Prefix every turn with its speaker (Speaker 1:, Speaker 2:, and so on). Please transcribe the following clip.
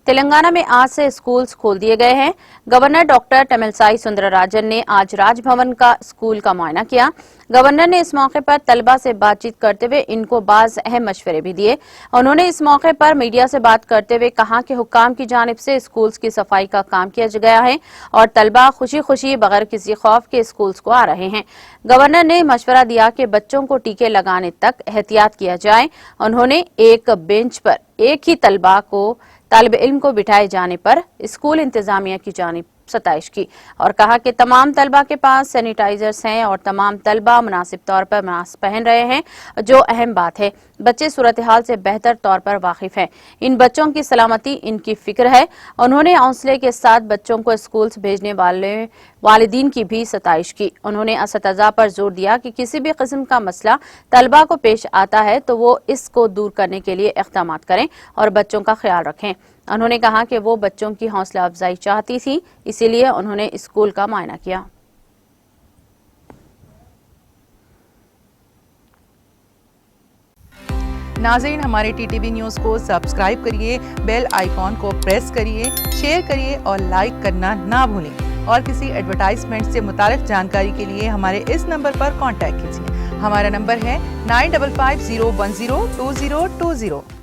Speaker 1: تلنگانہ میں آج سے اسکولز کھول دیے گئے ہیں۔ گورنر ڈاکٹر تملسائی سندرراجن نے آج راج بھون کا اسکول کا معائنہ کیا۔ گورنر نے اس موقع پر طلبہ سے بات چیت کرتے ہوئے ان کو بعض اہم مشورے بھی دیے۔ انہوں نے اس موقع پر میڈیا سے بات کرتے ہوئے کہا کہ حکام کی جانب سے اسکولز کی صفائی کا کام کیا گیا ہے اور طلبہ خوشی خوشی بغیر کسی خوف کے اسکولز کو آ رہے ہیں۔ گورنر نے مشورہ دیا کہ بچوں کو ٹیکے لگانے تک احتیاط کیا جائے۔ انہوں نے ایک بینچ پر ایک ہی طالب علم کو بٹھائے جانے پر اسکول انتظامیہ کی جانب ستائش کی اور کہا کہ تمام طلبہ کے پاس سینیٹائزرز ہیں اور تمام طلبہ مناسب طور پر ماسک پہن رہے ہیں، جو اہم بات ہے۔ بچے صورتحال سے بہتر طور پر واقف ہیں۔ ان بچوں کی سلامتی ان کی فکر ہے۔ انہوں نے حوصلے کے ساتھ بچوں کو اسکولز بھیجنے والے والدین کی بھی ستائش کی۔ انہوں نے اساتذہ پر زور دیا کہ کسی بھی قسم کا مسئلہ طلبہ کو پیش آتا ہے تو وہ اس کو دور کرنے کے لیے اقدامات کریں اور بچوں کا خیال رکھیں۔ انہوں نے کہا کہ وہ بچوں کی حوصلہ افزائی چاہتی تھی، اسی لیے انہوں نے اسکول کا معائنہ کیا۔
Speaker 2: ناظرین، ہمارے ٹی ٹی وی نیوز کو سبسکرائب کریے، بیل آئیکن کو پریس کریے، شیئر کریے اور لائک کرنا نہ بھولیں۔ اور کسی ایڈورٹائزمنٹ سے متعلق جانکاری کے لیے ہمارے اس نمبر پر کانٹیکٹ کیجیے۔ ہمارا نمبر ہے 9550102020۔